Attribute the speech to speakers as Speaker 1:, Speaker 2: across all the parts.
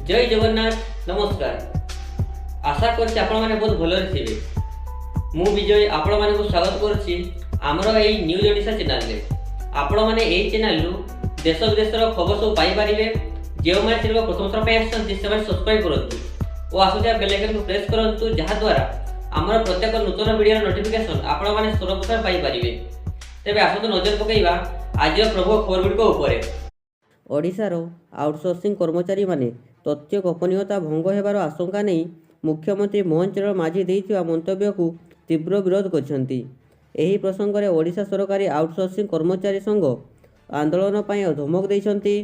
Speaker 1: जय जगन्नाथ नमस्कार। आशा करछि आपण माने बहुत भलरे थिबे। मु विजय आपण माने को स्वागत करछि हमर एई न्यूज ओडिशा चैनल रे। आपण माने एई चैनल रु देश विदेशर खबर सब पाई परिबे। जेउ माने चैनल प्रथम थर पे आछन से माने सब्सक्राइब करंतु ओ आसुथिया बेल आइकन को प्रेस करंतु जहा द्वारा हमर प्रत्येक नूतन वीडियो नोटिफिकेशन आपण माने सर्वप्रथम पाई परिबे। तेबे आसंतु नजर पकेइबा आज प्रमुख खबर गुडी को ऊपर।
Speaker 2: ओडिशार आउटसोर्सिंग कर्मचारी माने तथ्य गोपनीयता भंग हेबार आशंका नहीं मुख्यमंत्री मोहन चरण माझी देइथिबा मंतव्य को तीव्र विरोध करछन्ती। एही प्रसंग में ओडिशा सरकारी आउटसोर्सिंग कर्मचारी संघ आंदोलन पर धमक देइछन्ती।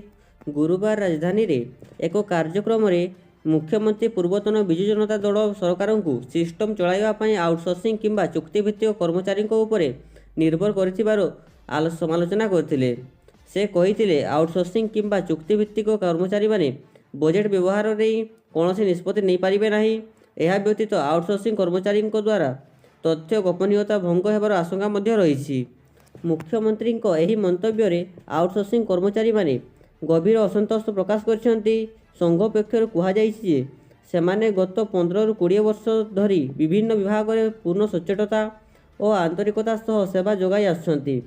Speaker 2: गुरुवार राजधानी रे एक कार्यक्रम रे मुख्यमंत्री पूर्वतन विजु जनता दल सरकार को सिस्टम चलाइबा पई आउटसोर्सिंग किंबा चुक्तिभित्तिक कर्मचारी उपरे निर्भर करिथिबार समालोचना करथिले। से कहिथिले आउटसोर्सिंग किंबा चुक्तिभित्तिक कर्मचारी माने बजेट व्यवहार नहीं कौन निष्पत्ति नहीं पारिबे नहीं। यह व्यतीत आउटसोर्सिंग कर्मचारी द्वारा तथ्य गोपनीयता भंग हेबार आशंका मध्य रही। मुख्यमंत्री एही मंतव्य रे आउटसोर्सिंग कर्मचारी माने गभीर असंतोष प्रकाश करछन्ती। संघ पक्षर कहुଯାଇଛି जे सेमाने गत 15 ରୁ 20 वर्ष धरी विभिन्न विभाग में पूर्ण सचेतता और आंतरिकता सह सेवा जोगाई आछन्ती।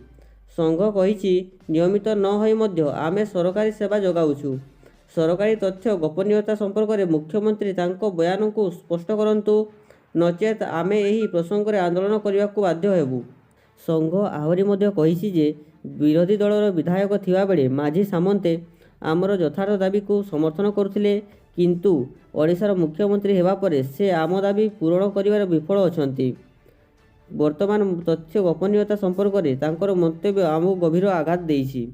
Speaker 2: संघ कहिछि नियमित न होई मध्य आमे सरकारी सेवा जोगाउछु। सरकारी तथ्य गोपनीयता संपर्क में मुख्यमंत्री तांको बयान को स्पष्ट करंतु नचेत आमे एही प्रसंग में आंदोलन करने को बाध्य हेबु। संघ आहरी मध्य कहिछि जे विरोधी दलर विधायक थिबा बेले माझी सामंते आमर यथार्थ दाबी को समर्थन करुथिले, किंतु ओडिशार मुख्यमंत्री हेबा परे से आम दाबी पूरण करिवार विफल अछंती। वर्तमान तथ्य गोपनीयता संपर्क में तांकर मंतव्य आमको गभीर आघात देइछि।